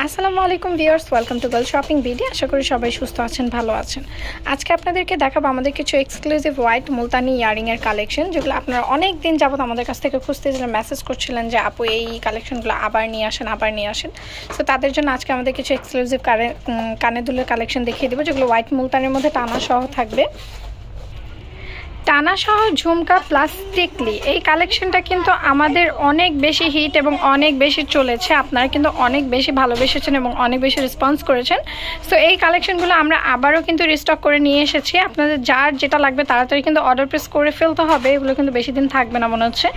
আসসালামু আলাইকুম viewers, welcome to girl shopping video. আশা করি সবাই সুস্থ আছেন, ভালো আছেন। আজকে আপনাদেরকে দেখাবো আমাদের কিছু এক্সক্লুসিভ হোয়াইট মুলতানি ইয়ারিংয়ের কালেকশন, যেগুলো আপনারা অনেক দিন যাবত আমাদের কাছ থেকে খুঁজতেছিলেন, মেসেজ করছিলেন যে আপু এই কালেকশনগুলো আবার নিয়ে আসেন। সো তাদের জন্য আজকে আমাদের কিছু এক্সক্লুসিভ কানের দুলের কালেকশন দেখিয়ে দেবো, যেগুলো হোয়াইট মুলতানির মধ্যে টানা সহ থাকবে। টানা সহ ঝুমকা প্লাস টিকলি, এই কালেকশনটা কিন্তু আমাদের অনেক বেশি হিট এবং অনেক বেশি চলেছে। আপনারা কিন্তু অনেক বেশি ভালোবেসেছেন এবং অনেক বেশি রেসপন্স করেছেন। সো এই কালেকশনগুলো আমরা আবারও কিন্তু রিস্টক করে নিয়ে এসেছি। আপনাদের যার যেটা লাগবে তাড়াতাড়ি কিন্তু অর্ডার প্লেস করে ফেলতে হবে, এগুলো কিন্তু বেশি দিন থাকবে না মনে হচ্ছে।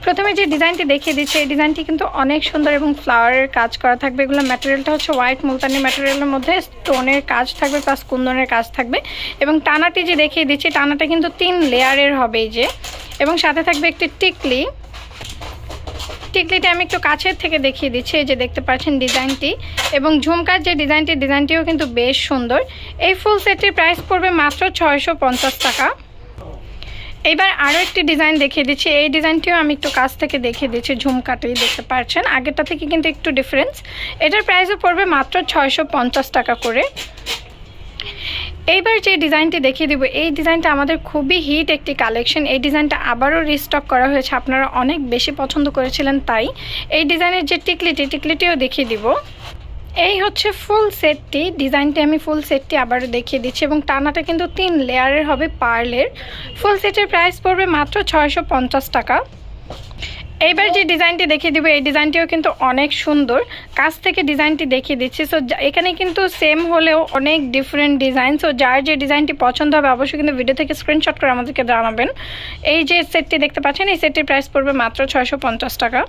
প্রথমে যে ডিজাইনটি দেখিয়ে দিচ্ছে, এই ডিজাইনটি কিন্তু অনেক সুন্দর এবং ফ্লাওয়ারের কাজ করা থাকবে। এগুলো ম্যাটেরিয়ালটা হচ্ছে হোয়াইট মুলতানি ম্যাটেরিয়ালের মধ্যে স্টোনের কাজ থাকবে প্লাস কুন্দনের কাজ থাকবে। এবং টানাটি যে দেখিয়ে দিচ্ছি, টানাটা কিন্তু 3 লেয়ারের হবে এই যে, এবং সাথে থাকবে একটি টিকলিটা আমি একটু কাছের থেকে দেখিয়ে দিচ্ছি। এই যে দেখতে পাচ্ছেন ডিজাইনটি, এবং ঝুমকার যে ডিজাইনটিও কিন্তু বেশ সুন্দর। এই ফুল সেটটির প্রাইস পড়বে মাত্র 650 টাকা। এবার আরও একটি ডিজাইন দেখিয়ে দিচ্ছি, এই ডিজাইনটিও আমি একটু কাছ থেকে দেখিয়ে দিচ্ছি। ঝুমকাটাই দেখতে পাচ্ছেন, আগেরটা থেকে কিন্তু একটু ডিফারেন্স। এটার প্রাইসও পড়বে মাত্র 650 টাকা করে। এইবার যে ডিজাইনটি দেখিয়ে দিব, এই ডিজাইনটা আমাদের খুবই হিট একটি কালেকশন। এই ডিজাইনটা আবারও রিস্টক করা হয়েছে, আপনারা অনেক বেশি পছন্দ করেছিলেন, তাই এই ডিজাইনের যে টিকলিটিও দেখিয়ে দিব। এই হচ্ছে ফুল সেটটি, ডিজাইনটি আমি ফুল সেটটি আবারও দেখিয়ে দিচ্ছি, এবং টানাটা কিন্তু 3 লেয়ারের হবে পার্লের। ফুল সেটের প্রাইস পড়বে মাত্র 650 টাকা। এইবার যে ডিজাইনটি দেখিয়ে দিব, এই ডিজাইনটিও কিন্তু অনেক সুন্দর। কাছ থেকে ডিজাইনটি দেখিয়ে দিচ্ছি। সো এখানে কিন্তু সেম হলেও অনেক ডিফারেন্ট ডিজাইন। সো যার যে ডিজাইনটি পছন্দ হবে অবশ্যই কিন্তু ভিডিও থেকে স্ক্রিনশট করে আমাদেরকে জানাবেন। এই যে সেটটি দেখতে পাচ্ছেন, এই সেটটির প্রাইস পড়বে মাত্র 650 টাকা।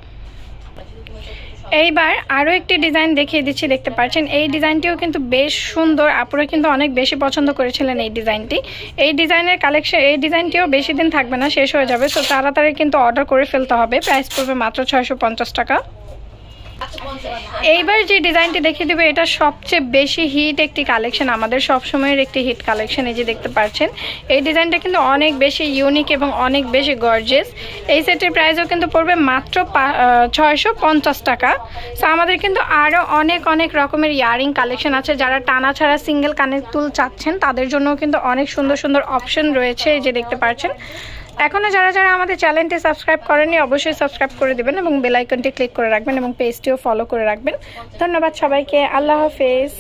এইবার আরও একটি ডিজাইন দেখিয়ে দিচ্ছি, দেখতে পাচ্ছেন এই ডিজাইনটিও কিন্তু বেশ সুন্দর। আপনারা কিন্তু অনেক বেশি পছন্দ করেছিলেন এই ডিজাইনটি। এই ডিজাইনের কালেকশন, এই ডিজাইনটিও বেশি দিন থাকবে না, শেষ হয়ে যাবে। সো তাড়াতাড়ি কিন্তু অর্ডার করে ফেলতে হবে। প্রাইস পড়বে মাত্র 650 টাকা। এইবার যে ডিজাইনটি দেখিয়ে দেবো, এটা সবচেয়ে বেশি হিট একটি কালেকশন, আমাদের সবসময়ের একটি হিট কালেকশন। এই যে দেখতে পাচ্ছেন এই ডিজাইনটা কিন্তু অনেক বেশি ইউনিক এবং অনেক বেশি গর্জিয়াস। এই সেটের প্রাইসও কিন্তু পড়বে মাত্র 650 টাকা। সো আমাদের কিন্তু আরও অনেক রকমের ইয়ারিং কালেকশন আছে। যারা টানা ছাড়া সিঙ্গেল কানের দুল চাচ্ছেন তাদের জন্যও কিন্তু অনেক সুন্দর অপশন রয়েছে। এই যে দেখতে পাচ্ছেন, এখনও যারা আমাদের চ্যানেলটি সাবস্ক্রাইব করেননি অবশ্যই সাবস্ক্রাইব করে দেবেন এবং বেল আইকনটি ক্লিক করে রাখবেন এবং পেজটিও ফলো করে রাখবেন। ধন্যবাদ সবাইকে, আল্লাহ হাফেজ।